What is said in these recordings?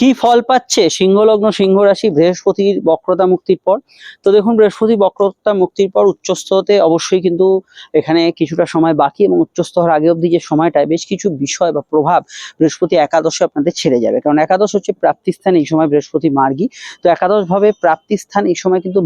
কি ফল পাচ্ছে সিংহলগ্ন সিংহ রাশি বৃহস্পতির বক্রতা মুক্তির পর? তো দেখুন, বৃহস্পতি বক্রতা মুক্তির পর উচ্চস্থ হতে অবশ্যই কিন্তু এখানে কিছুটা সময় বাকি, এবং উচ্চস্থ হওয়ার আগে অব্দি যে সময়টায় বেশ কিছু বিষয় বা প্রভাব বৃহস্পতি একাদশে আপনাদের ছেড়ে যাবে, কারণ একাদশ হচ্ছে প্রাপ্তিস্থান। এই সময় বৃহস্পতি মার্গী, তো একাদশ ভাবে প্রাপ্তিস্থান এই সময় কিন্তু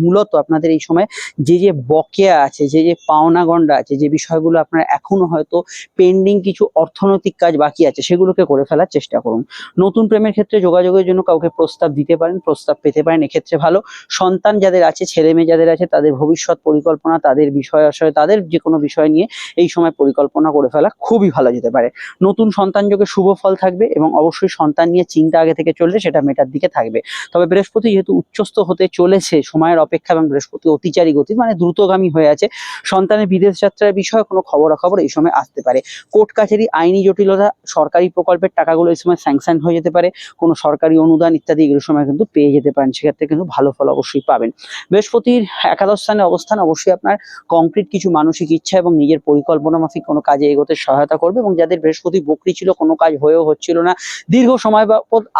মূলত আপনাদের এই সময় যে যে বকেয়া আছে, যে যে পাওনা গন্ডা আছে, যে বিষয়গুলো আপনার এখনো হয়তো পেন্ডিং কিছু অর্থনৈতিক কাজ বাকি আছে, সেগুলোকে করে ফেলার চেষ্টা করুন। নতুন প্রেমের ক্ষেত্রে যোগাযোগের জন্য কাউকে প্রস্তাব দিতে পারেন, প্রস্তাব পেতে পারেন, এক্ষেত্রে ভালো। সন্তান যাদের আছে, ছেলে মেয়ে যাদের আছে, তাদের ভবিষ্যৎ পরিকল্পনা, তাদের বিষয় আশয়, তাদের যে কোনো বিষয় নিয়ে এই সময় পরিকল্পনা করে ফেলা খুবই ভালো যেতে পারে। নতুন সন্তান যোগে শুভ ফল থাকবে, এবং অবশ্যই সন্তান নিয়ে চিন্তা আগে থেকে চললে সেটা মেটার দিকে থাকবে। তবে বৃহস্পতি যেহেতু উচ্চস্থ হতে চলেছে, সময়ের অপেক্ষা, এবং বৃহস্পতি অতিচারী গতি মানে দ্রুতগামী হয়ে আছে, সন্তানের বিদেশ যাত্রার বিষয়ে কোনো খবরাখবর এই সময় আসতে পারে। কোর্ট কাছারি, আইনি জটিলতা, সরকারি প্রকল্পের টাকাগুলো এই সময় স্যাংশন হয়ে যেতে পারে, কোনো সরকারি অনুদান ইত্যাদি এগুলোর সময় কিন্তু পেয়ে যেতে পারেন, সেক্ষেত্রে কিন্তু ভালো ফল অবশ্যই পাবেন। বৃহস্পতির একাদশ স্থানে অবস্থান অবশ্যই আপনার কংক্রিট কিছু মানসিক ইচ্ছা এবং নিজের পরিকল্পনা মাফিক কোনো কাজে এগোতে সহায়তা করবে, এবং যাদের বৃহস্পতি বক্রী ছিল, কোনো কাজ হয়েও হচ্ছিল না, দীর্ঘ সময় বা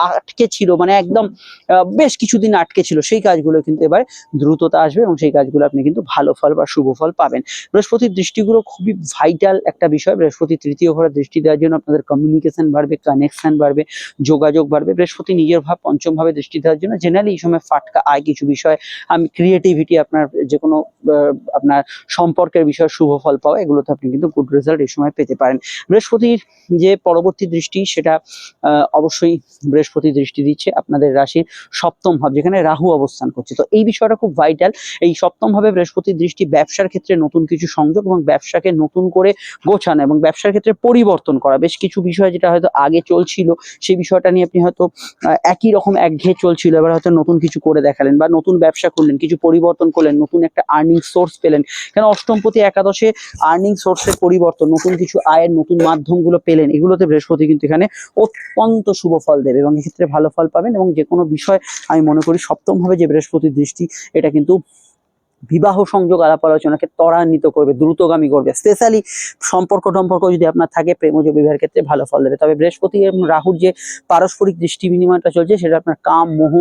আটকে ছিল, মানে একদম বেশ কিছুদিন আটকে ছিল, সেই কাজগুলো কিন্তু এবার দ্রুততা আসবে, এবং সেই কাজগুলো আপনি কিন্তু ভালো ফল বা শুভ ফল পাবেন। বৃহস্পতির দৃষ্টিগুলো খুবই ভাইটাল একটা বিষয়। বৃহস্পতি তৃতীয় ঘরে দৃষ্টি দেওয়ার জন্য আপনাদের কমিউনিকেশন বাড়বে, কানেকশন বাড়বে, যোগাযোগ বাড়বে। বৃহস্পতি নিজের ভাব পঞ্চম ভাবে দৃষ্টি দেওয়ার জন্য জেনারেলি এই সময় ফাটকা আয় কিছু বিষয়, আমি ক্রিয়েটিভিটি, আপনার যে কোনো আপনার সম্পর্কের বিষয়ে শুভ ফল পাওয়া, এগুলোতে আপনি কিন্তু গুড রেজাল্ট এই সময় পেতে পারেন। বৃহস্পতির যে পরবর্তী দৃষ্টি, সেটা অবশ্যই বৃহস্পতি দৃষ্টি দিচ্ছে আপনাদের রাশির সপ্তম ভাব, যেখানে রাহু অবস্থান করছে। তো এই বিষয়টা খুব ভাইটাল। এই সপ্তম ভাবে বৃহস্পতির দৃষ্টি ব্যবসার ক্ষেত্রে নতুন কিছু সংযোগ, এবং ব্যবসাকে নতুন করে গোছানো, এবং ব্যবসার ক্ষেত্রে পরিবর্তন করা। বেশ কিছু বিষয় যেটা হয়তো আগে চলছিল, সেই বিষয়টা নিয়ে আপনি হয়তো একই রকম একঘেয়ে চলছিল, এবার হয়তো নতুন কিছু করে দেখালেন, বা নতুন ব্যবসা করলেন, কিছু পরিবর্তন করলেন, নতুন একটা আর্নিং সোর্স পেলেন। কেন অষ্টমপতি একাদশে আর্নিং সোর্সের পরিবর্তন, নতুন কিছু আয়ের নতুন মাধ্যমগুলো পেলেন, এগুলোতে বৃহস্পতি কিন্তু এখানে অত্যন্ত শুভ ফল দেবে, এবং এক্ষেত্রে ভালো ফল পাবেন। এবং যে কোনো বিষয় আমি মনে করি সপ্তম ভাবে যে বৃহস্পতির দৃষ্টি, এটা কিন্তু বিবাহ সংযোগ আলাপ আলোচনাকে ত্বরান্বিত করবে, দ্রুতগামী করবে। স্পেশালি সম্পর্ক যদি আপনার থাকে, প্রেমজ বিবাহের ক্ষেত্রে ভালো ফল দেবে। তবে বৃহস্পতি এবং রাহুর যে পারস্পরিক দৃষ্টি বিনিময়টা চলছে, সেটা আপনার কাম, মোহ,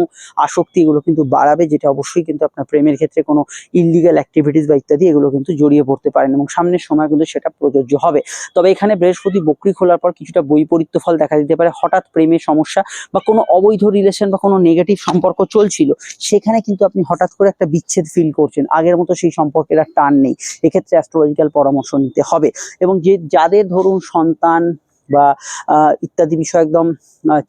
আসক্তি এগুলো কিন্তু বাড়াবে, যেটা অবশ্যই কিন্তু আপনার প্রেমের ক্ষেত্রে কোনো ইললিগাল অ্যাক্টিভিটিস বা ইত্যাদি এগুলো কিন্তু জড়িয়ে পড়তে পারেন, এবং সামনের সময় কিন্তু সেটা প্রযোজ্য হবে। তবে এখানে বৃহস্পতি বক্রী খোলার পর কিছুটা বৈপরীত্য ফল দেখা দিতে পারে। হঠাৎ প্রেমের সমস্যা বা কোনো অবৈধ রিলেশন বা কোনো নেগেটিভ সম্পর্ক চলছিল, সেখানে কিন্তু আপনি হঠাৎ করে একটা বিচ্ছেদ ফিল করছেন, আগের মতো সেই সম্পর্কের আর টান নেই। এক্ষেত্রে অ্যাস্ট্রোলজিক্যাল পরামর্শ নিতে হবে। এবং যাদের ধরুন সন্তান বা ইত্যাদি বিষয় একদম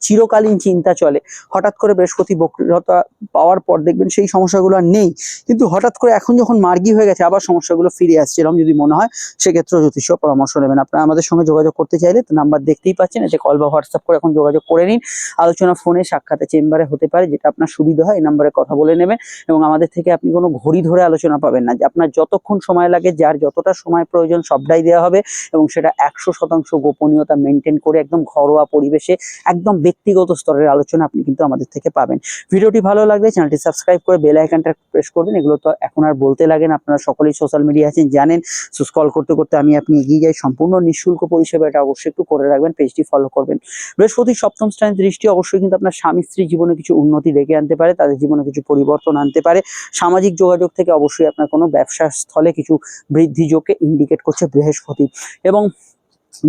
চিরকালীন চিন্তা চলে, হঠাৎ করে বৃহস্পতি বক্রতা পাওয়ার পর দেখবেন সেই সমস্যাগুলো আর নেই, কিন্তু হঠাৎ করে এখন যখন মার্গী হয়ে গেছে, আবার সমস্যাগুলো ফিরে আসছে, এরকম যদি মনে হয়, সেক্ষেত্রে জ্যোতিষ পরামর্শ নেবেন। আপনারা আমাদের সঙ্গে যোগাযোগ করতে চাইলে তো নাম্বার দেখতেই পাচ্ছেন, এতে কল বা হোয়াটসঅ্যাপ করে এখন যোগাযোগ করে নিন। আলোচনা ফোনে, সাক্ষাতে, চেম্বারে হতে পারে, যেটা আপনার সুবিধা হয় এই নাম্বারে কথা বলে নেবেন। এবং আমাদের থেকে আপনি কোনো ঘড়ি ধরে আলোচনা পাবেন না, যে আপনার যতক্ষণ সময় লাগে, যার যতটা সময় প্রয়োজন সবটাই দেওয়া হবে, এবং সেটা 100% গোপনীয়তা মেনটেন করে, একদম ঘরোয়া পরিবেশে, একদম ব্যক্তিগত স্তরের আলোচনা আপনি কিন্তু আমাদের থেকে পাবেন। ভিডিওটি ভালো লাগলে চ্যানেলটি সাবস্ক্রাইব করে বেল আইকনটা প্রেস করবেন। এগুলো তো এখন আর বলতে লাগে না, আপনারা সকলেই সোশ্যাল মিডিয়া আছেন, জানেন। সো স্ক্রল করতে করতে আমি আপনি এগিয়ে যাই, সম্পূর্ণ নিঃশুল্ক পরিষেবা, এটা অবশ্যই একটু করে রাখবেন, পেজটি ফলো করবেন। বৃহস্পতির সপ্তম স্থানের দৃষ্টি অবশ্যই কিন্তু আপনার স্বামী স্ত্রীর জীবনে কিছু উন্নতি ডেকে আনতে পারে, তাদের জীবনে কিছু পরিবর্তন আনতে পারে। সামাজিক যোগাযোগ থেকে অবশ্যই আপনার কোনো ব্যবসার স্থলে কিছু বৃদ্ধি যোগকে ইন্ডিকেট করছে বৃহস্পতি। এবং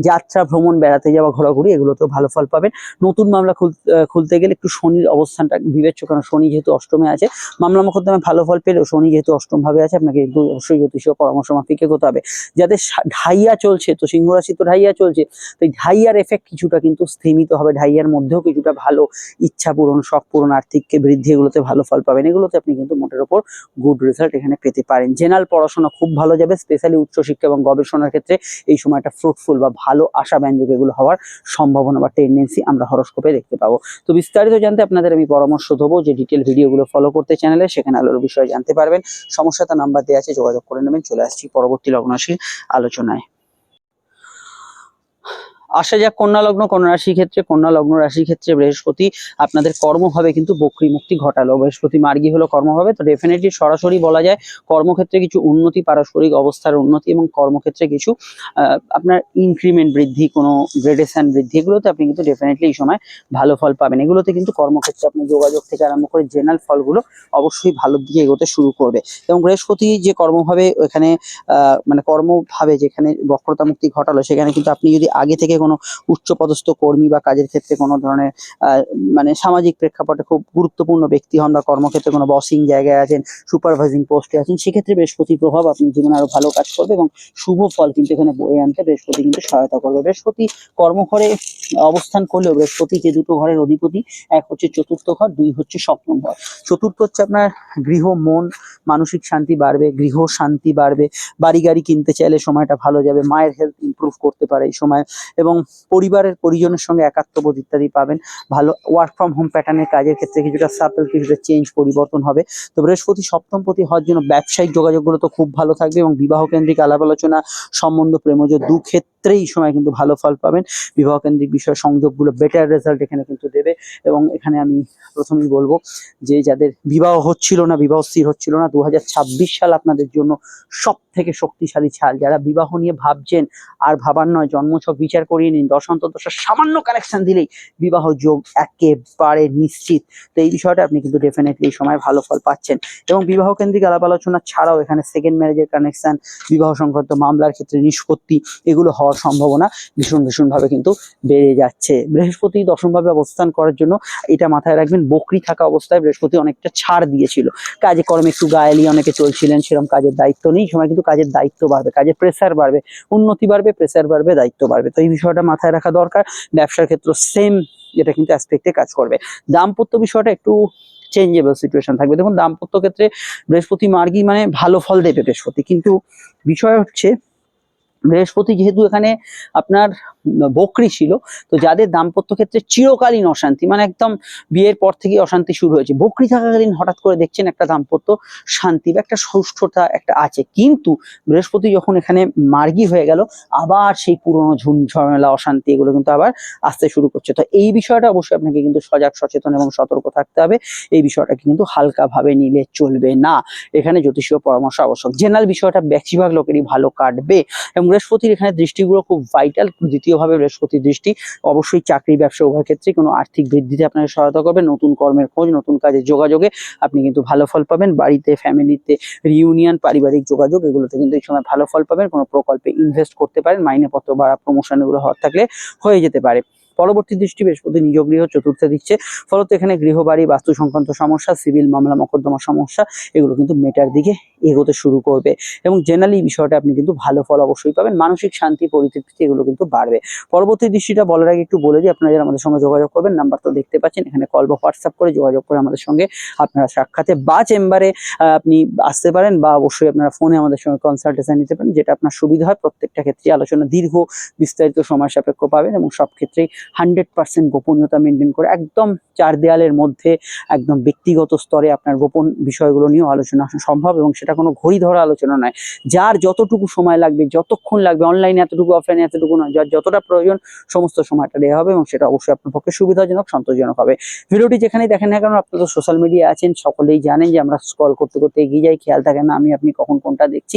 যাত্রা, ভ্রমণ, বেড়াতে যাওয়া, ঘোরাঘুরি, এগুলোতেও ভালো ফল পাবেন। নতুন মামলা খুলতে গেলে একটু শনির অবস্থানটা বিবেচ্য, কারণ শনি যেহেতু অষ্টমে আছে, মামলা মোকদ্দমায় ভালো ফল পেলেও শনি যেহেতু অষ্টম ভাবে আছে, আপনাকে একটু অবশ্যই জ্যোতিষীয় পরামর্শ মাফিক এগোতে হবে। যাদের ঢাইয়া চলছে, তো সিংহ রাশি তো ঢাইয়া চলছে, তো এই ঢাইয়ার এফেক্ট কিছুটা কিন্তু স্থিমিত হবে। ঢাইয়ার মধ্যেও কিছুটা ভালো ইচ্ছা পূরণ, শখ পূরণ, আর্থিক বৃদ্ধি, এগুলোতে ভালো ফল পাবেন। এগুলোতে আপনি কিন্তু মোটের ওপর গুড রেজাল্ট এখানে পেতে পারেন। জেনারেল পড়াশোনা খুব ভালো যাবে, স্পেশালি উচ্চশিক্ষা এবং গবেষণার ক্ষেত্রে এই সময়টা ফ্রুটফুল বা ভালো আশাব্যঞ্জক এগুলো হওয়ার সম্ভাবনা বা টেন্ডেন্সি আমরা হরোস্কোপে দেখতে পাবো। তো বিস্তারিত জানতে আপনাদের আমি পরামর্শ দেবো, যে ডিটেল ভিডিওগুলো ফলো করতে চ্যানেলে, সেখানে আলোর বিষয়ে জানতে পারবেন। সমস্যাটা নাম্বার দেওয়া আছে, যোগাযোগ করে নেবেন। চলে আসছি পরবর্তী লগ্ন রাশির আলোচনায়। আসা যাক কন্যা লগ্ন কন্যা রাশির ক্ষেত্রে। কন্যা লগ্ন রাশির ক্ষেত্রে বৃহস্পতি আপনাদের কর্মভাবে কিন্তু বক্রী মুক্তি ঘটালো। বৃহস্পতি মার্গী হলো কর্মভাবে, তো ডেফিনেটলি সরাসরি বলা যায় কর্মক্ষেত্রে কিছু উন্নতি, পারস্পরিক অবস্থার উন্নতি এবং কর্মক্ষেত্রে কিছু আপনার ইনক্রিমেন্ট বৃদ্ধি, কোনো গ্রেডেশন বৃদ্ধি, এগুলোতে আপনি কিন্তু ডেফিনেটলি এই সময় ভালো ফল পাবেন। এগুলোতে কিন্তু কর্মক্ষেত্রে আপনি যোগাযোগ থেকে আরম্ভ করে জেনারেল ফলগুলো অবশ্যই ভালো দিকে এগোতে শুরু করবে। এবং বৃহস্পতি যে কর্মভাবে এখানে মানে কর্মভাবে যেখানে বক্রতা মুক্তি ঘটালো, সেখানে কিন্তু আপনি যদি আগে থেকে কোনো উচ্চপদস্থ কর্মী বা কাজের ক্ষেত্রে কোনো ধরনের মানে সামাজিক প্রেক্ষাপটে খুব গুরুত্বপূর্ণ ব্যক্তি হন বা কর্মক্ষেত্রে কোনো বসিং জায়গায় আছেন, সুপারভাইজিং পোস্টে আছেন, সেক্ষেত্রে বৃহস্পতির প্রভাব আপনার জীবনে আরো ভালো কাজ করবে এবং শুভ ফল কিন্তু এখানে বয়ে আনতে বৃহস্পতি কিন্তু সহায়তা করবে। বৃহস্পতি কর্মঘরে অবস্থান করলেও বৃহস্পতি যে দুটো ঘরের অধিপতি, এক হচ্ছে চতুর্থ ঘর, দুই হচ্ছে সপ্তম ঘর। চতুর্থ হচ্ছে আপনার গৃহ, মন, মানসিক শান্তি বাড়বে, গৃহ শান্তি বাড়বে, বাড়ি গাড়ি কিনতে চাইলে সময়টা ভালো যাবে, মায়ের হেলথ ইমপ্রুভ করতে পারে এই সময়, এবং পরিবারের পরিজনের সঙ্গে একাত্মবোধ ইত্যাদি পাবেন। ভালো ওয়ার্ক ফ্রম হোম প্যাটার্নের কাজের ক্ষেত্রে কিছুটা সাপেল, কিছুটা চেঞ্জ পরিবর্তন হবে। তো বৃহস্পতি সপ্তমপতি হওয়ার জন্য ব্যবসায়িক যোগাযোগগুলো তো খুব ভালো থাকবে এবং বিবাহ কেন্দ্রিক আলাপ আলোচনা, সম্বন্ধ, প্রেমজ দু ক্ষেত্রেই এই সময় কিন্তু ভালো ফল পাবেন। বিবাহ কেন্দ্রিক বিষয় সংযোগগুলো বেটার রেজাল্ট এখানে কিন্তু দেবে। এবং এখানে আমি প্রথমেই বলবো যে যাদের বিবাহ হচ্ছিল না, বিবাহ স্থির হচ্ছিল না, 2026 সাল আপনাদের জন্য সব থেকে শক্তিশালী সাল। যারা বিবাহ নিয়ে ভাবছেন, আর ভাবার নয়, জন্মছক বিচার করিয়ে নিন, দশান্তদশা সামান্য কানেকশন দিলেই বিবাহ যোগ একেবারে নিশ্চিত। তো এই বিষয়টা আপনি কিন্তু ডেফিনেটলি এই সময় ভালো ফল পাচ্ছেন। এবং বিবাহ কেন্দ্রিক আলাপ আলোচনা ছাড়াও এখানে সেকেন্ড ম্যারেজের কানেকশন, বিবাহ সংক্রান্ত মামলার ক্ষেত্রে নিষ্পত্তি, এগুলো হওয়ার সম্ভাবনা ভীষণ ভাবে কিন্তু বেড়ে যাচ্ছে। বৃহস্পতি দশমভাবে অবস্থান করার জন্য এটা মাথায় রাখবেন, বকরি থাকা অবস্থায় বৃহস্পতি অনেকটা ছাড় দিয়েছিল, কাজে কর্মে একটু গায়েলি অনেকে চলছিলেন, সেরকম কাজের দায়িত্ব নেই। এই সময় কিন্তু কাজের দায়িত্ব বাড়বে, কাজের প্রেসার বাড়বে, উন্নতি বাড়বে, প্রেসার বাড়বে, দায়িত্ব বাড়বে। তো এই বিষয়টা মাথায় রাখা দরকার। ব্যবসার ক্ষেত্রে সেম, এটা কিন্তু অ্যাসপেক্টে কাজ করবে। দাম্পত্য বিষয়টা একটু চেঞ্জেবল সিচুয়েশন থাকবে। দেখুন, দাম্পত্য ক্ষেত্রে বৃহস্পতি মার্গী মানে ভালো ফল দেবে বৃহস্পতি, কিন্তু বিষয় হচ্ছে বৃহস্পতি যেহেতু এখানে আপনার বকরি ছিল, তো যাদের দাম্পত্য ক্ষেত্রে চিরকালীন অশান্তি, মানে একদম বিয়ের পর থেকে অশান্তি শুরু হয়েছে, বকরি থাকাকালীন হঠাৎ করে দেখছেন একটা দাম্পত্য শান্তি বা একটা সুষ্ঠুতা একটা আছে। কিন্তু বৃহস্পতি যখন এখানে মার্গী হয়ে গেল, আবার সেই পুরনো ঝামেলা, অশান্তি, এগুলো কিন্তু আবার আসতে শুরু করছে। তো এই বিষয়টা অবশ্যই আপনাকে কিন্তু সজাগ, সচেতন এবং সতর্ক থাকতে হবে। এই বিষয়টাকে কিন্তু হালকা ভাবে নিলে চলবে না। এখানে জ্যোতিষীয় পরামর্শ আবশ্যক। জেনারেল বিষয়টা বেশিরভাগ লোকেরই ভালো কাটবে। এবং বৃহস্পতির এখানে দৃষ্টিগুলো খুব ভাইটাল। দ্বিতীয়ভাবে বৃহস্পতির দৃষ্টি অবশ্যই চাকরি, ব্যবসা উভয় ক্ষেত্রে কোনো আর্থিক বৃদ্ধিতে আপনাকে সহায়তা করবে। নতুন কর্মের খোঁজ, নতুন কাজের যোগাযোগে আপনি কিন্তু ভালো ফল পাবেন। বাড়িতে, ফ্যামিলিতে রিউনিয়ন, পারিবারিক যোগাযোগ, এগুলোতে কিন্তু এই সময় ভালো ফল পাবেন। কোনো প্রকল্পে ইনভেস্ট করতে পারেন, মাইনেপত্র বা প্রমোশন এগুলো হওয়ার থাকলে হয়ে যেতে পারে। পরবর্তী দৃষ্টি বৃহস্পতি নিজ গৃহ চতুর্থে দিচ্ছে, ফলত এখানে গৃহবাড়ি, বাস্তু সংক্রান্ত সমস্যা, সিভিল মামলা মোকদ্দমা সমস্যা, এগুলো কিন্তু মেটার দিকে এগোতে শুরু করবে। এবং জেনারেলি বিষয়টা আপনি কিন্তু ভালো ফল অবশ্যই পাবেন। মানসিক শান্তি, পরিতৃপ্তি, এগুলো কিন্তু বাড়বে। পরবর্তী দৃষ্টিটা বলার আগে একটু বলে দিই, আপনারা যারা আমাদের সঙ্গে যোগাযোগ করবেন, নাম্বার তো দেখতে পাচ্ছেন, এখানে কল বা হোয়াটসঅ্যাপ করে যোগাযোগ করে আমাদের সঙ্গে আপনারা সাক্ষাতে বা চেম্বারে আপনি আসতে পারেন, বা অবশ্যই আপনারা ফোনে আমাদের সঙ্গে কনসালটেশন নিতে পারেন, যেটা আপনার সুবিধা হয়। প্রত্যেকটা ক্ষেত্রে আলোচনা দীর্ঘ, বিস্তারিত, সময় সাপেক্ষ পাবেন এবং সব ক্ষেত্রেই 100% গোপনীয়তা মেনটেন করে, একদম চার দেয়ালের মধ্যে একদম ব্যক্তিগত স্তরে আপনার গোপন বিষয়গুলো নিয়েও আলোচনা সম্ভব। এবং সেটা কোনো ঘড়ি ধরা আলোচনা নয়, যার যতটুকু সময় লাগবে, যতক্ষণ লাগবে, অনলাইনে এতটুকু, অফলাইনে এতটুকু নয়, যার যতটা প্রয়োজন সমস্ত সময়টা দেওয়া হবে এবং সেটা অবশ্যই আপনার পক্ষে সুবিধাজনক, সন্তোষজনক হবে। ভিডিওটি যেখানেই দেখেন না কেন, আপনারা তো সোশ্যাল মিডিয়া আছেন, সকলেই জানেন যে আমরা স্ক্রল করতে করতে এগিয়ে যাই, খেয়াল থাকে না আপনি কখন কোনটা দেখছি।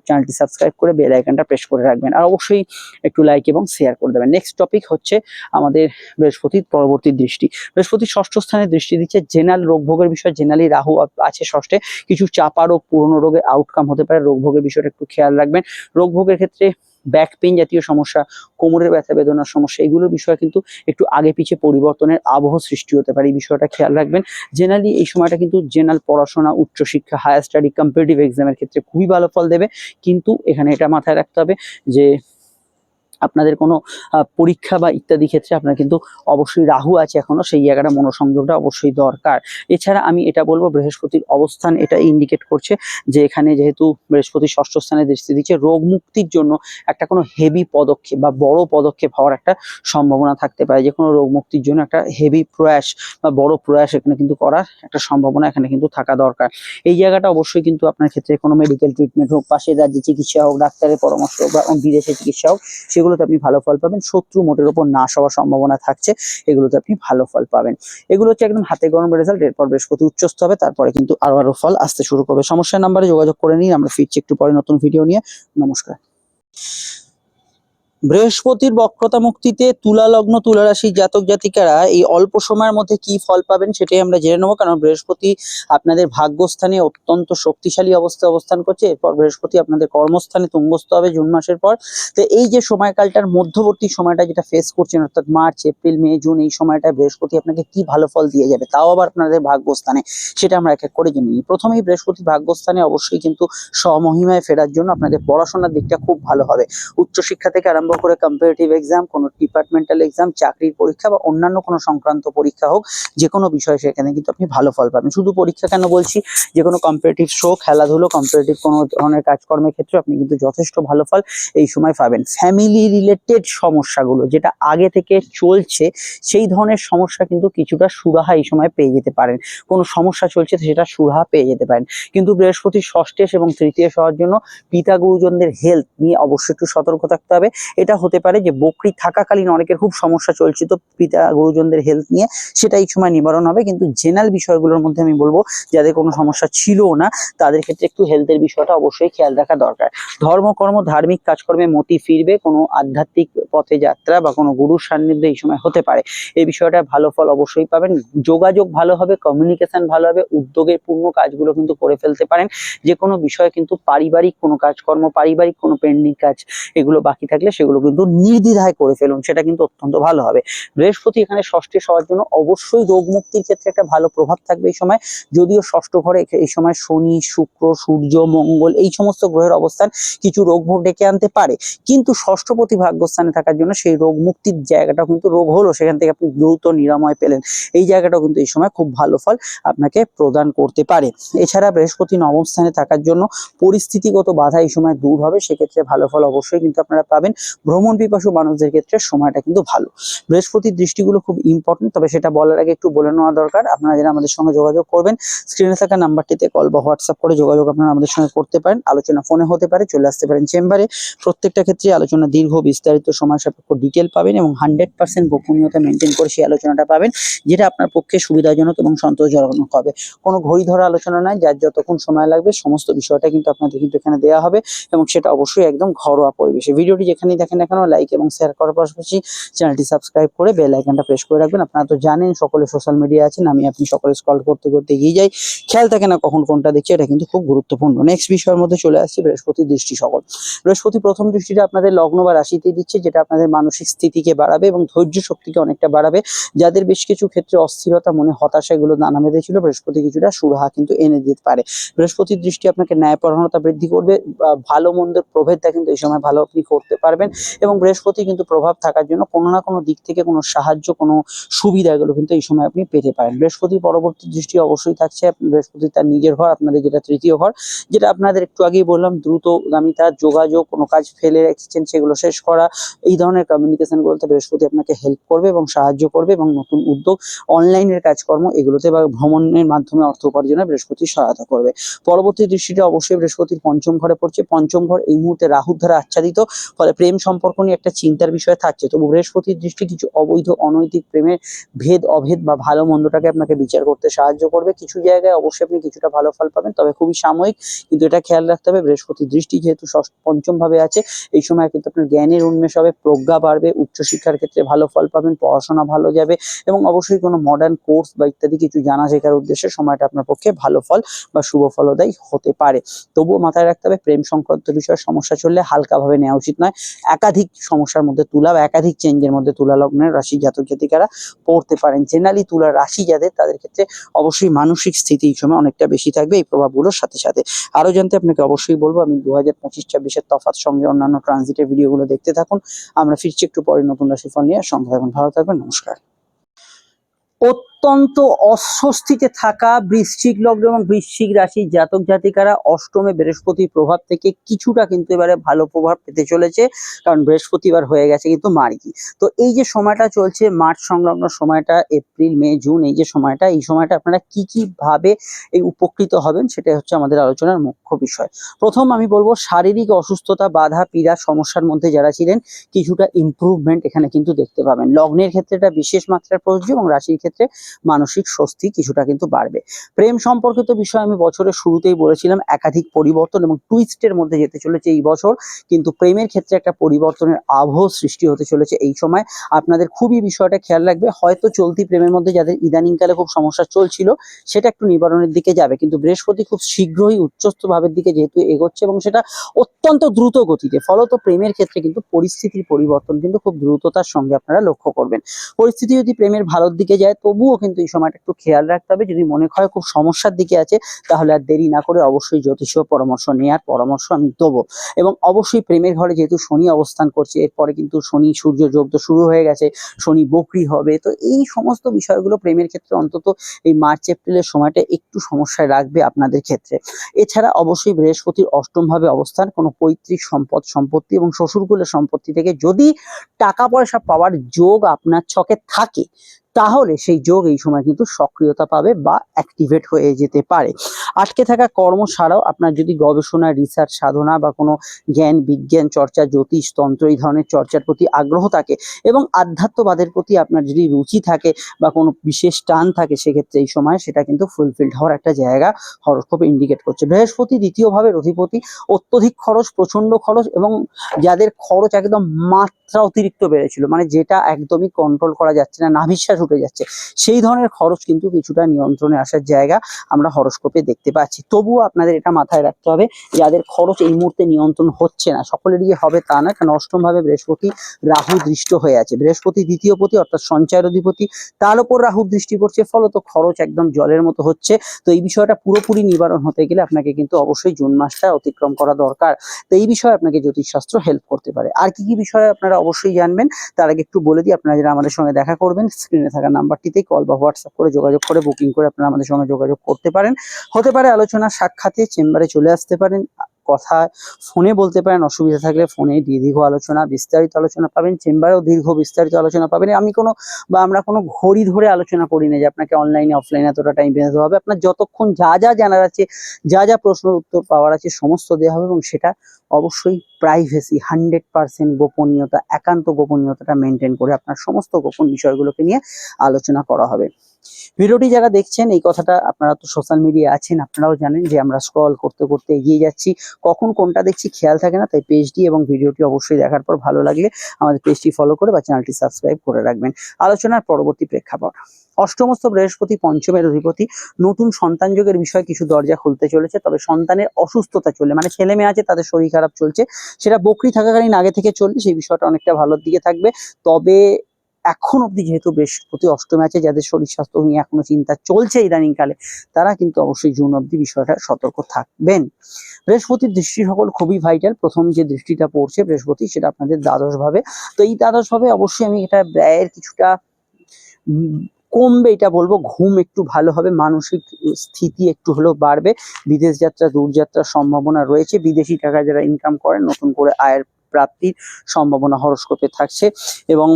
চ্যানেলটি সাবস্ক্রাইব করে বেল আইকনটা প্রেস করে রাখবেন, আর অবশ্যই একটু লাইক এবং শেয়ার করে দেবেন। নেক্সট টপিক হচ্ছে আমাদের বৃহস্পতির পরবর্তী দৃষ্টি। বৃহস্পতি ষষ্ঠ স্থানে দৃষ্টি দিচ্ছে। জেনারেল রোগ ভোগের বিষয়, জেনারেলি রাহু আছে ষষ্ঠে, কিছু চাপা রোগ, পুরনো রোগের আউটকাম হতে পারে। রোগ ভোগের বিষয়টা একটু খেয়াল রাখবেন। রোগ ভোগের ক্ষেত্রে ব্যাক পেইন জাতীয় সমস্যা, কোমরের ব্যথা বেদনার সমস্যা, এগুলোর বিষয়ে কিন্তু একটু আগে পিছে পরিবর্তনের আবহ সৃষ্টি হতে পারে, এই বিষয়টা খেয়াল রাখবেন। জেনারেলি এই সময়টা কিন্তু জেনারেল পড়াশোনা, উচ্চশিক্ষা, হায়ার স্টাডি, কম্পিটিটিভ এক্সামের ক্ষেত্রে খুবই ভালো ফল দেবে। কিন্তু এখানে এটা মাথায় রাখতে হবে যে আপনাদের কোনো পরীক্ষা বা ইত্যাদি ক্ষেত্রে আপনার কিন্তু অবশ্যই রাহু আছে এখনো, সেই জায়গাটা মনোসংযোগটা অবশ্যই দরকার। এছাড়া আমি এটা বলবো, বৃহস্পতির অবস্থান এটা ইন্ডিকেট করছে যে এখানে যেহেতু বৃহস্পতি ষষ্ঠ স্থানে দৃষ্টি দিচ্ছে, রোগ মুক্তির জন্য একটা কোনো হেভি পদক্ষেপ বা বড় পদক্ষেপ হওয়ার একটা সম্ভাবনা থাকতে পারে। যে কোনো রোগ মুক্তির জন্য একটা হেভি প্রয়াস বা বড় প্রয়াস এখানে কিন্তু করার একটা সম্ভাবনা এখানে কিন্তু থাকা দরকার। এই জায়গাটা অবশ্যই কিন্তু আপনার ক্ষেত্রে কোনো মেডিকেল ট্রিটমেন্ট হোক, পাশের রাজ্যে চিকিৎসা হোক, ডাক্তারের পরামর্শ হোক বা বিদেশে চিকিৎসা হোক, সেগুলো সেগুলোতে আপনি ভালো ফল পাবেন। শত্রু মোটের ওপর নাশ হওয়ার সম্ভাবনা থাকছে, এগুলোতে আপনি ভালো ফল পাবেন। এগুলো হচ্ছে একদম হাতে গরম রেজাল্ট। এরপর বৃহস্পতি উচ্চস্থ হবে, তারপরে কিন্তু আরো ফল আসতে শুরু করবে। সমস্যার নাম্বারে যোগাযোগ করে নিন, আমরা ফিরছি একটু পরে নতুন ভিডিও নিয়ে। নমস্কার। বৃহস্পতির বক্রতা মুক্তিতে তুলা লগ্ন তুলা রাশির জাতক জাতিকারা এই অল্প সময়ের মধ্যে কি ফল পাবেন সেটাই আমরা জেনে নেবো। কারণ বৃহস্পতি আপনাদের ভাগ্যস্থানে অত্যন্ত শক্তিশালী অবস্থায় অবস্থান করছে। এরপর বৃহস্পতি আপনাদের কর্মস্থানে তুঙ্গস্থ হবে জুন মাসের পর। তো এই যে সময়কালটার মধ্যবর্তী সময়টা যেটা ফেস করছেন, অর্থাৎ মার্চ এপ্রিল মে জুন, এই সময়টা বৃহস্পতি আপনাকে কি ভালো ফল দিয়ে যাবে, তাও আবার আপনাদের ভাগ্যস্থানে, সেটা আমরা এক এক করে জেনে নিই। প্রথমেই বৃহস্পতি ভাগ্যস্থানে অবশ্যই কিন্তু স্বমহিমায় ফেরার জন্য আপনাদের পড়াশোনার দিকটা খুব ভালো হবে। উচ্চশিক্ষা থেকে আরম্ভ করে কম্পারেটিভ এক্সাম, কোনো ডিপার্টমেন্টাল এক্সাম, চাকরির পরীক্ষা বা অন্যান্য কোনো সংক্রান্ত পরীক্ষা হোক, যে কোনো বিষয় সেখানে কিন্তু আপনি ভালো ফল পাবেন। শুধু পরীক্ষা কেন বলছি, যে কোনো কম্পারেটিভ শো, খেলাধুলো, কম্পারেটিভ কোনো ধরনের কাজকর্মের ক্ষেত্রে আপনি কিন্তু যথেষ্ট ভালো ফল এই সময় পাবেন। ফ্যামিলি রিলেটেড সমস্যাগুলো যেটা আগে থেকে চলছে, সেই ধরনের সমস্যা কিন্তু কিছুটা সুরাহা এই সময় পেয়ে যেতে পারেন। কোনো সমস্যা চলছে সেটা সুরাহা পেয়ে যেতে পারেন। কিন্তু বৃহস্পতির ষষ্ঠেশ এবং তৃতীয়শ হওয়ার জন্য পিতা গুরুজনদের হেলথ নিয়ে অবশ্যই একটু সতর্ক থাকতে হবে। এটা হতে পারে যে বকরি থাকাকালীন অনেকের খুব সমস্যা চলছে, তো পিতা গুরুজনদের হেলথ নিয়ে সেটা এই সময় নিবারণ হবে। কিন্তু জেনারেল বিষয়গুলোর মধ্যে আমি বলবো, যাদের কোনো সমস্যা ছিল না তাদের ক্ষেত্রে একটু হেলথের বিষয়টা অবশ্যই খেয়াল রাখা দরকার। ধর্মকর্ম ধার্মিক কাজকর্মে মতি ফিরবে, কোনো আধ্যাত্মিক পথে যাত্রা বা কোনো গুরুর সান্নিধ্যে এই সময় হতে পারে। এই বিষয়টা ভালো ফল অবশ্যই পাবেন। যোগাযোগ ভালো হবে, কমিউনিকেশন ভালো হবে, উদ্যোগের পূর্ণ কাজগুলো কিন্তু করে ফেলতে পারেন। যে কোনো বিষয়ে কিন্তু পারিবারিক কোনো কাজকর্ম, পারিবারিক কোনো পেন্ডিং কাজ এগুলো বাকি থাকলে সেগুলো কিন্তু নির্দ্বিধায় করে ফেলুন, সেটা কিন্তু অত্যন্ত ভালো হবে। বৃহস্পতি এখানে ষষ্ঠে হওয়ার জন্য অবশ্যই রোগ মুক্তির ক্ষেত্রে একটা ভালো প্রভাব থাকবে এই সময়। যদিও ষষ্ঠ ঘরে এই সময় শনি, শুক্র, সূর্য, মঙ্গল এই সমস্ত গ্রহের অবস্থান কিছু রোগ ভোগ ডেকে আনতে পারে, কিন্তু ষষ্ঠপতি ভাগ্যস্থানে থাকার জন্য সেই রোগ মুক্তির জায়গাটা কিন্তু, রোগ হলো সেখান থেকে আপনি দ্রুত নিরাময় পেলেন, এই জায়গাটাও কিন্তু এই সময় খুব ভালো ফল আপনাকে প্রদান করতে পারে। এছাড়া বৃহস্পতি নবম স্থানে থাকার জন্য পরিস্থিতিগত বাধা এই সময় দূর হবে, সেক্ষেত্রে ভালো ফল অবশ্যই কিন্তু আপনারা পাবেন। ভ্রমণ পিপাসু মানুষদের ক্ষেত্রে সময়টা কিন্তু ভালো। বৃহস্পতির দৃষ্টিগুলো খুব ইম্পর্টেন্ট, তবে সেটা বলার আগে একটু বলে নেওয়া দরকার। আপনারা যারা আমাদের সঙ্গে যোগাযোগ করবেন, স্ক্রিনে থাকা নাম্বারটিতে কল বা হোয়াটসঅ্যাপ করে যোগাযোগ আপনারা আমাদের সঙ্গে করতে পারেন। আলোচনা ফোনে হতে পারে, চলে আসতে পারেন চেম্বারে। প্রত্যেকটা ক্ষেত্রে আলোচনা দীর্ঘ, বিস্তারিত, সময় সাপেক্ষ ডিটেল পাবেন এবং 100% গোপনীয়তা মেনটেন করে সেই আলোচনাটা পাবেন, যেটা আপনার পক্ষে সুবিধাজনক এবং সন্তোষজনক হবে। কোনো ঘড়ি ধরা আলোচনা নয়, যার যতক্ষণ সময় লাগবে সমস্ত বিষয়টা কিন্তু আপনাদের কিন্তু এখানে দেওয়া হবে, এবং সেটা অবশ্যই একদম ঘরোয়া পরিবেশে। ভিডিওটি যেখানেই দেখেন না কেন লাইক এবং শেয়ার করার পাশাপাশি চ্যানেলটি সাবস্ক্রাইব করে বেল আইকনটা প্রেস করে রাখবেন। আপনারা তো জানেন সকলে সোশ্যাল মিডিয়া আছেন, আমি আপনি সকলে স্ক্রল করতে করতে এগিয়ে যাই, খেয়াল থাকে না কখন কোনটা দেখছি, এটা কিন্তু খুব গুরুত্বপূর্ণ। নেক্সট বিষয়ের মধ্যে চলে আসছি, বৃহস্পতির দৃষ্টি সকল। বৃহস্পতি প্রথম দৃষ্টিটা আপনাদের লগ্ন বা রাশিতে দিচ্ছে, যেটা আপনাদের মানসিক স্থিতিকে বাড়াবে এবং ধৈর্য শক্তিকে অনেকটা বাড়াবে। যাদের বেশ কিছু ক্ষেত্রে অস্থিরতা, মনে হতাশা এগুলো নানা বেঁধেছিল, বৃহস্পতি কিছুটা সুরাহা কিন্তু এনে দিতে পারে। বৃহস্পতির দৃষ্টি আপনাকে ন্যায়পরায়ণতা বৃদ্ধি করবে, ভালো মন্দের প্রভেদটা কিন্তু এই সময় ভালো আপনি করতে পারবেন। এবং বৃহস্পতি কিন্তু প্রভাব থাকার জন্য কোনো না কোনো দিক থেকে কোনো সাহায্য, কোনো সুবিধা এগুলো কিন্তু এই সময় আপনি পেতে পারেন। বৃহস্পতির পরবর্তী দৃষ্টি অবশ্যই থাকছে বৃহস্পতি তার নিজের ঘর, আপনাদের যেটা তৃতীয় ঘর, যেটা আপনাদের একটু আগেই বললাম দ্রুতগামিতা, যোগাযোগ, কোনো কাজ ফেলে রেখেছেন সেগুলো শেষ করা, এই ধরনের কমিউনিকেশন গুলোতে বৃহস্পতি আপনাকে হেল্প করবে এবং সাহায্য করবে। এবং নতুন উদ্যোগ, অনলাইনের কাজকর্ম এগুলোতে বা ভ্রমণের মাধ্যমে অর্থ উপার্জনে বৃহস্পতি সহায়তা করবে। পরবর্তী দৃষ্টিটা অবশ্যই বৃহস্পতির পঞ্চম ঘরে পড়ছে। পঞ্চম ঘর এই মুহূর্তে রাহুর দ্বারা আচ্ছাদিত, ফলে প্রেম সম্পর্ক নিয়ে একটা চিন্তার বিষয় থাকছে। তবু বৃহস্পতির দৃষ্টি কিছু অবৈধ অনৈতিক প্রেমের ভেদ অভেদ বা ভালো মন্দটাকে আপনাকে বিচার করতে সাহায্য করবে। কিছু জায়গায় অবশ্যই আপনি কিছুটা ভালো ফল পাবেন, তবে খুবই সাময়িক। কিন্তু এটা খেয়াল রাখতে হবে, বৃহস্পতির দৃষ্টি যেহেতু পঞ্চম ভাবে আছে, এই সময় কিন্তু আপনার জ্ঞানের উন্মেষ হবে, প্রজ্ঞা বাড়বে, উচ্চশিক্ষার ক্ষেত্রে ভালো ফল পাবেন, পড়াশোনা ভালো যাবে এবং অবশ্যই কোনো মডার্ন কোর্স বা ইত্যাদি কিছু জানা শেখার উদ্দেশ্যে সময়টা আপনার পক্ষে ভালো ফল বা শুভ ফলদায়ী হতে পারে। তবুও মাথায় রাখতে হবে, প্রেম সংক্রান্ত বিষয়ে সমস্যা চললে হালকাভাবে নেওয়া উচিত নয়। একাধিক সমস্যার মধ্যে তুলা বা একাধিক চেঞ্জের মধ্যে তুলা লগ্নের রাশি জাতক জাতিকারা পড়তে পারেন। জেনারেলি তুলা রাশি যাদের, তাদের ক্ষেত্রে অবশ্যই মানসিক স্থিতি এই সময় অনেকটা বেশি থাকবে এই প্রভাবগুলোর সাথে সাথে। আরো জানতে আপনাকে অবশ্যই বলবো, আমি 2025-26-এর তফাৎ সঙ্গে অন্যান্য ট্রানজিটের ভিডিওগুলো দেখতে থাকুন। আমরা ফিরছি একটু পরে নতুন রাশিফল নিয়ে। সঙ্গে থাকুন, ভালো থাকবেন, নমস্কার। অত্যন্ত অস্বস্তিতে থাকা বৃশ্চিক লগ্ন এবং বৃশ্চিক রাশির জাতক জাতিকারা অষ্টমে বৃহস্পতির প্রভাব থেকে কিছুটা কিন্তু এবারে ভালো প্রভাব পেতে চলেছে, কারণ বৃহস্পতিবার হয়ে গেছে কিন্তু মার্গী। তো এই যে সময়টা চলছে মার্চ সংলগ্ন সময়টা, এপ্রিল মে জুন, এই সময়টা আপনারা কি কি ভাবে এই উপকৃত হবেন সেটাই হচ্ছে আমাদের আলোচনার মুখ্য বিষয়। প্রথম আমি বলবো শারীরিক অসুস্থতা, বাধা, পীড়া, সমস্যার মধ্যে যারা ছিলেন কিছুটা ইমপ্রুভমেন্ট এখানে কিন্তু দেখতে পাবেন। লগ্নের ক্ষেত্রে এটা বিশেষ মাত্রায় প্রযোজ্য এবং রাশির ক্ষেত্রে মানসিক স্বস্তি কিছুটা কিন্তু বাড়বে। প্রেম সম্পর্কিত বিষয় আমি বছরের শুরুতেই বলেছিলাম, একাধিক পরিবর্তন এবং টুইস্টের মধ্যে যেতে চলেছে এই বছর, কিন্তু প্রেমের ক্ষেত্রে একটা পরিবর্তনের আবহ সৃষ্টি হতে চলেছে এই সময়। আপনাদের খুবই বিষয়টা খেয়াল রাখবে, হয়তো চলতি প্রেমের মধ্যে যাদের ইদানিংকালে খুব সমস্যা চলছিল সেটা একটু নিবারণের দিকে যাবে, কিন্তু বৃহস্পতি খুব শীঘ্রই উচ্চস্থ ভাবের দিকে যেহেতু এগোচ্ছে এবং সেটা অত্যন্ত দ্রুত গতিতে, ফলত প্রেমের ক্ষেত্রে কিন্তু পরিস্থিতির পরিবর্তন কিন্তু খুব দ্রুততার সঙ্গে আপনারা লক্ষ্য করবেন। পরিস্থিতি যদি প্রেমের ভালোর দিকে যায় তবুও কিন্তু এই সময়টা একটু খেয়াল রাখতে হবে, যদি মনে হয় খুব সমস্যার দিকে আছে তাহলে আর দেরি না করে অবশ্যই জ্যোতিষীয় পরামর্শ নেওয়ার পরামর্শ আমি দেবো। এবং অবশ্যই প্রেমের ঘরে যেহেতু শনি অবস্থান করছে, এরপরে কিন্তু শনি সূর্য যোগ তো শুরু হয়ে গেছে, শনি বকরি হবে, তো এই সমস্ত বিষয়গুলো প্রেমের ক্ষেত্রে অন্তত এই মার্চ এপ্রিলের সময়টা একটু সমস্যায় রাখবে আপনাদের ক্ষেত্রে। এছাড়া অবশ্যই বৃহস্পতির অষ্টম ভাবে অবস্থান, কোনো পৈতৃক সম্পত্তি এবং শ্বশুরকুলের সম্পত্তি থেকে যদি টাকা পয়সা পাওয়ার যোগ আপনার ছকে থাকে তাহলে সেই যোগ এই সময় কিন্তু সক্রিয়তা পাবে বা অ্যাক্টিভেট হয়ে যেতে পারে। আটকে থাকা কর্ম ছাড়াও আপনার যদি গবেষণা, রিসার্চ, সাধনা বা কোনো জ্ঞান বিজ্ঞান চর্চা, জ্যোতিষ, তন্ত্র এই ধরনের চর্চার প্রতি আগ্রহ থাকে এবং আধ্যাত্মবাদের প্রতি আপনার যদি রুচি থাকে বা কোনো বিশেষ টান থাকে, সেক্ষেত্রে এই সময় সেটা কিন্তু ফুলফিলড হওয়ার একটা জায়গা হরোস্কোপ ইন্ডিকেট করছে। বৃহস্পতি দ্বিতীয় ভাবের অধিপতি, অত্যধিক খরচ, প্রচন্ড খরচ এবং যাদের খরচ একদম মাত্রা অতিরিক্ত বেড়েছিল, মানে যেটা একদমই কন্ট্রোল করা যাচ্ছে না, নাভিশ্বাস উঠে যাচ্ছে, সেই ধরনের খরচ কিন্তু কিছুটা নিয়ন্ত্রণে আসার জায়গা আমরা হরোস্কোপে দেখতে পাচ্ছি। তবুও আপনাদের এটা মাথায় রাখতে হবে, যাদের খরচ এই মুহূর্তে নিয়ন্ত্রণ হচ্ছে না, সকলেরই হবে তা না, কারণ অষ্টম ভাবে বৃহস্পতি রাহু দৃষ্ট হয়ে আছে। বৃহস্পতি দ্বিতীয় পতি অর্থাৎ সঞ্চয়ের অধিপতি, তার উপর রাহুর দৃষ্টি পড়ছে, ফলত খরচ একদম জলের মতো হচ্ছে। তো এই বিষয়টা পুরোপুরি নিবারণ হতে গেলে আপনাকে কিন্তু অবশ্যই জুন মাসটা অতিক্রম করা দরকার। তো এই বিষয়ে আপনাকে জ্যোতিষশাস্ত্র হেল্প করতে পারে। আর কি কি বিষয়ে আপনারা অবশ্যই জানবেন তার আগে একটু বলে দিই, আপনারা যারা আমাদের সঙ্গে দেখা করবেন স্ক্রিনে থাকা নাম্বারটিতে কল বা হোয়াটসঅ্যাপ করে যোগাযোগ করে বুকিং করে আপনারা আমাদের সঙ্গে যোগাযোগ করতে পারেন। হতে পারে আলোচনা সাক্ষাতে, চেম্বারে চলে আসতে পারেন, কথা ফোনে বলতে পারেন, অসুবিধা থাকলে ফোনে দীর্ঘ আলোচনা, বিস্তারিত আলোচনা পাবেন, চেম্বারেও দীর্ঘ বিস্তারিত আলোচনা পাবেন। আমরা কোনো ঘড়ি ধরে আলোচনা করি না যে আপনাকে অনলাইনে অফলাইনে এতটা টাইম বেঁধে হবে। আপনার যতক্ষণ যা যা জানার আছে, যা যা প্রশ্নের উত্তর পাওয়ার আছে সমস্ত দেওয়া হবে এবং সেটা অবশ্যই প্রাইভেসি, 100% গোপনীয়তা, একান্ত গোপনীয়তাটা মেনটেন করে আপনার সমস্ত গোপন বিষয়গুলোকে নিয়ে আলোচনা করা হবে। ভিডিওটি যারা দেখছেন, এই কথাটা আপনারা তো সোশ্যাল মিডিয়া আছেন, আপনারাও জানেন যে আমরা স্ক্রল করতে করতে এগিয়ে যাচ্ছি, কখন কোনটা দেখছি খেয়াল থাকে না, তাই পেজটি এবং ভিডিওটি অবশ্যই দেখার পর ভালো লাগলে আমাদের পেজটি ফলো করে বা চ্যানেলটি সাবস্ক্রাইব করে রাখবেন। আলোচনার পরবর্তী প্রেক্ষাপট, অষ্টমস্থ বৃহস্পতি পঞ্চমের অধিপতি, নতুন সন্তান যোগের বিষয়ে কিছু দরজা খুলতে চলেছে, তবে সন্তানের অসুস্থতা চললে, মানে ছেলে মেয়ে আছে তাদের শরীর খারাপ চলছে, সেটা বকরি থাকাকালীন আগে থেকে চললে সেই বিষয়টা অনেকটা ভালোর দিকে থাকবে। তবে এখন অব্দি যেহেতু বৃহস্পতি অষ্টমে আছে, যাদের শরীর স্বাস্থ্য নিয়ে এখনো চিন্তা চলছে ইদানিং কালে, তারা কিন্তু অবশ্যই জুন অব্দি বিষয়টা সতর্ক থাকবেন। বৃহস্পতির দৃষ্টি সকল খুবই ভাইটাল। প্রথম যে দৃষ্টিটা পড়ছে বৃহস্পতি, সেটা আপনাদের দ্বাদশ ভাবে। তো এই দ্বাদশ ভাবে অবশ্যই আমি এটা ব্যয়ের কিছুটা কমবে এটা বলবো, ঘুম একটু ভালো হবে, মানসিক স্থিতি একটু হলেও বাড়বে, বিদেশ যাত্রা, দূরযাত্রার সম্ভাবনা রয়েছে, বিদেশি টাকা যারা ইনকাম করেন নতুন করে আয়ের প্রাপ্তির সম্ভাবনা হরোস্কোপে থাকছে এবং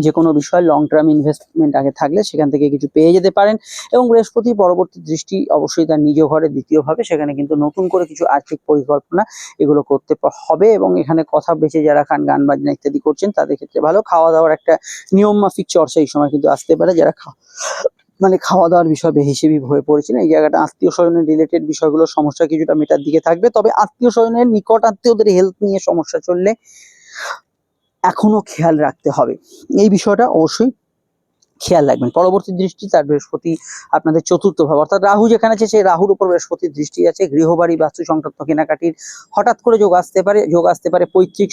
যে কোনো বিষয়ে লং টার্ম ইনভেস্টমেন্ট আগে থাকলে সেখান থেকে কিছু পেয়ে যেতে পারেন। এবং বৃহস্পতি পরবর্তী দৃষ্টি অবশ্যই তার নিজ ঘরে দ্বিতীয়ভাবে, সেখানে কিন্তু নতুন করে কিছু আর্থিক পরিকল্পনা এগুলো করতে হবে এবং এখানে কথা বেঁচে যারা খান, গান বাজনা ইত্যাদি করছেন তাদের ক্ষেত্রে ভালো। খাওয়া দাওয়ার একটা নিয়ম মাফিক চর্চা এই সময় কিন্তু আসতে পারে, যারা মানে খাওয়া দাওয়ার বিষয় হিসেবে হয়ে পড়েছিল এই জায়গাটা, আত্মীয় স্বজনের রিলেটেড বিষয়গুলো সমস্যা কিছুটা মেটার দিকে থাকবে। তবে আত্মীয় স্বজনের নিকট আত্মীয়দের হেলথ নিয়ে সমস্যা চললে এখনো খেয়াল রাখতে হবে, এই বিষয়টা অবশ্যই খেয়াল রাখবেন। পরবর্তী দৃষ্টি তার বৃহস্পতি আপনাদের চতুর্থ ভাব, অর্থাৎ রাহু যেখানে আছে সেই রাহুর উপর বৃহস্পতির দৃষ্টি আছে। গৃহবাড়ি, বাস্তু সংক্রান্ত কেনাকাটির হঠাৎ করে যোগ আসতে পারে পৈতৃক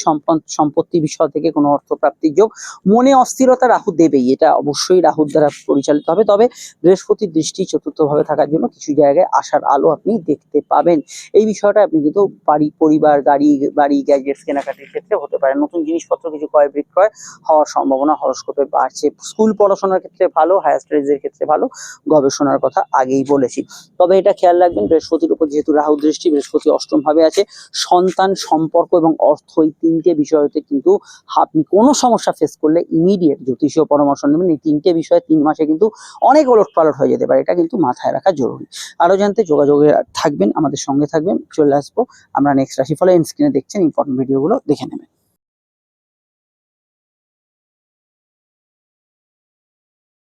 সম্পত্তি বিষয় থেকে কোনো অর্থপ্রাপ্তির যোগ। মনে অস্থিরতা রাহু দেবেই, এটা অবশ্যই রাহুর দ্বারা পরিচালিত হবে। তবে বৃহস্পতির দৃষ্টি চতুর্থ ভাবে থাকার জন্য কিছু জায়গায় আশার আলো আপনি দেখতে পাবেন। এই বিষয়টা আপনি কিন্তু পরিবার, বাড়ি গ্যাজেটস কেনাকাটির ক্ষেত্রে হতে পারে। নতুন জিনিসপত্র কিছু ক্রয় বিক্রয় হওয়ার সম্ভাবনা হরোস্কোপে বাড়ছে। স্কুল পড়াশোনার পড়াশোনার ক্ষেত্রে ভালো, হায়ার স্টাডিজের ক্ষেত্রে ভালো, গবেষণার কথা আগেই বলেছি। তবে এটা খেয়াল রাখবেন, বৃহস্পতির উপর যেহেতু রাহু দৃষ্টি, বৃহস্পতি অষ্টম ভাবে আছে, সন্তান, সম্পর্ক এবং অর্থ এই তিনটে বিষয়তে কিন্তু আপনি কোনো সমস্যা ফেস করলে ইমিডিয়েট জ্যোতিষীয় পরামর্শ নেবেন। এই তিনটে বিষয়ে 3 মাসে কিন্তু অনেক ওলটপালট হয়ে যেতে পারে, এটা কিন্তু মাথায় রাখা জরুরি। আরো জানতে যোগাযোগে থাকবেন, আমাদের সঙ্গে থাকবেন, চলে আসবো আমরা নেক্সট রাশিফলে। স্ক্রিনে দেখছেন ইম্পর্টেন্ট ভিডিওগুলো দেখে নেবেন।